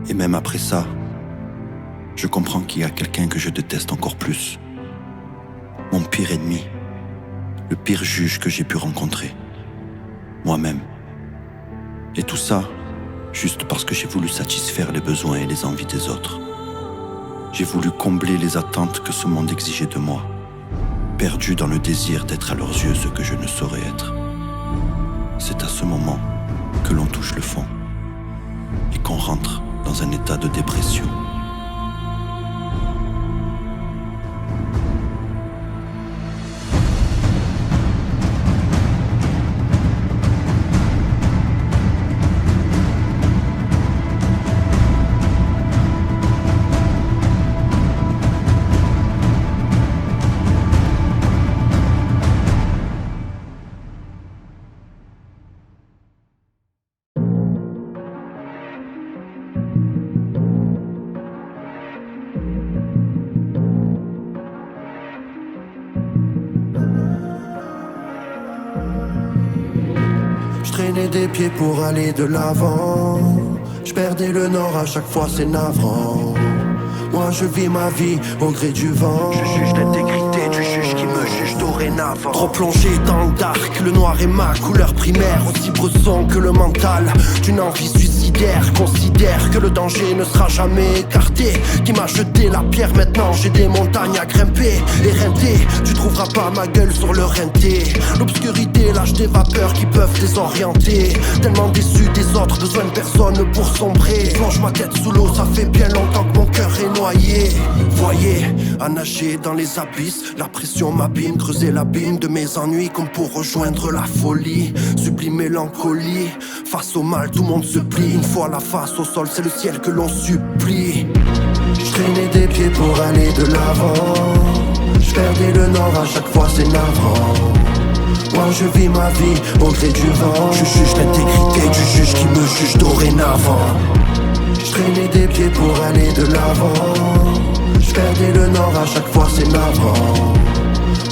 Et même après ça, je comprends qu'il y a quelqu'un que je déteste encore plus. Mon pire ennemi, le pire juge que j'ai pu rencontrer. Moi-même. Et tout ça, juste parce que j'ai voulu satisfaire les besoins et les envies des autres. J'ai voulu combler les attentes que ce monde exigeait de moi, perdu dans le désir d'être à leurs yeux ce que je ne saurais être. C'est à ce moment que l'on touche le fond et qu'on rentre dans un état de dépression. Je traînais des pieds pour aller de l'avant. Je perdais le nord à chaque fois, c'est navrant. Moi je vis ma vie au gré du vent. Je juge l'intégrité du juge qui me juge dorénavant. Trop plongé dans le dark, le noir est ma couleur primaire. Aussi bresson que le mental d'une envie suicidaire. Considère que le danger ne sera jamais écarté. Qui m'a jeté la pierre, maintenant j'ai des montagnes à grimper. Éreinté, tu trouveras pas ma gueule sur le renté. L'obscurité lâche des vapeurs qui peuvent désorienter. Tellement déçu des autres, besoin de personne pour sombrer. Plonge ma tête sous l'eau, ça fait bien longtemps que mon cœur est noyé. Voyez, à nager dans les abysses, la pression m'abîme, creuser l'abîme de mes ennuis comme pour rejoindre la folie. Sublime mélancolie, face au mal tout le monde se plie. Une fois la face au sol, c'est le ciel que l'on supplie. Je traînais des pieds pour aller de l'avant. Je perdais le nord à chaque fois, c'est navrant. Moi je vis ma vie au gré du vent. Je juge l'intégrité du juge qui me juge dorénavant. Je traînais des pieds pour aller de l'avant. Je perdais le nord à chaque fois, c'est navrant.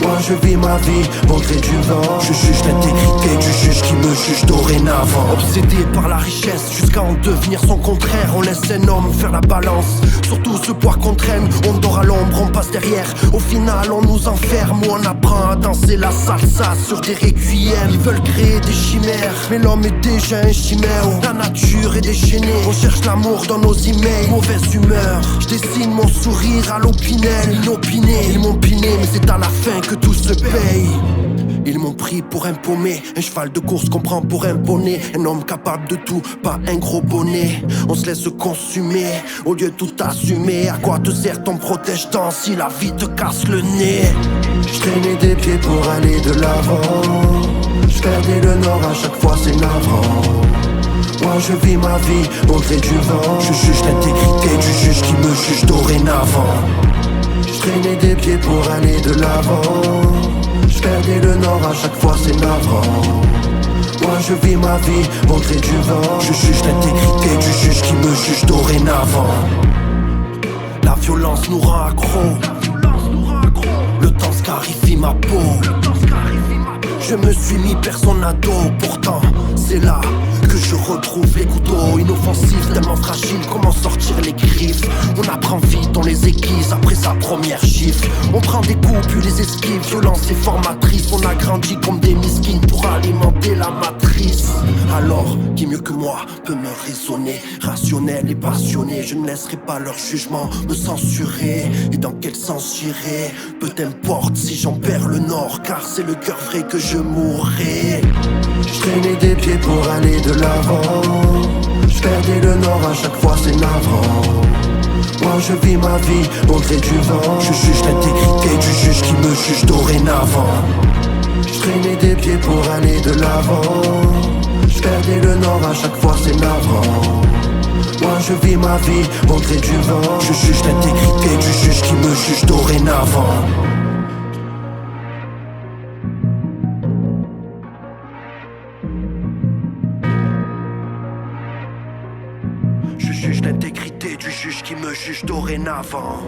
Moi je vis ma vie au gré du vent. Je juge l'intégrité du juge qui me juge dorénavant. Obsédé par la richesse jusqu'à en devenir son contraire. On laisse un homme faire la balance. Surtout ce poids qu'on traîne. On dort à l'ombre, on passe derrière. Au final on nous enferme ou on apprend à danser la salsa sur des requiem. Ils veulent créer des chimères, mais l'homme est déjà un chimère. La nature est déchaînée. On cherche l'amour dans nos emails. Mauvaise humeur, je dessine mon sourire à l'opinel. Inopiné, ils m'ont piné, mais c'est à la fin que tout se paye. Ils m'ont pris pour un paumé, un cheval de course qu'on prend pour un poney. Un homme capable de tout, pas un gros bonnet. On se laisse consumer, au lieu de tout assumer. À quoi te sert ton protège-temps si la vie te casse le nez? Je traînais des pieds pour aller de l'avant. Je perdais le nord à chaque fois, c'est navrant. Moi je vis ma vie au gré du vent. Je juge l'intégrité du juge qui me juge dorénavant. Je traînais des pieds pour aller de l'avant. Je perdais le nord à chaque fois, c'est navrant. Moi je vis ma vie au gré du vent. Je juge l'intégrité du juge qui me juge dorénavant. La violence nous rend accro. Le temps scarifie ma peau. Je me suis mis personne à dos. Pourtant c'est là que je retrouve les couteaux inoffensifs, tellement fragiles, comment sortir les griffes. On apprend vite, on les aiguise après sa première gifle. On prend des coups puis les esquives, violence et formatrice. On a grandi comme des miskines pour alimenter la matrice. Alors, qui mieux que moi peut me raisonner, rationnel et passionné. Je ne laisserai pas leur jugement me censurer. Et dans quel sens j'irai, peu importe si j'en perds le nord, car c'est le cœur vrai que je mourrai. Je traînais des pieds pour aller de l'avant. Je perdais le nord à chaque fois, c'est navrant. Moi je vis ma vie au gré du vent. Je juge l'intégrité du juge qui me juge dorénavant. Je traînais des pieds pour aller de l'avant. Je perdais le nord à chaque fois, c'est navrant. Moi je vis ma vie au gré du vent. Je juge l'intégrité du juge qui me juge dorénavant. Je juge l'intégrité du juge qui me juge dorénavant.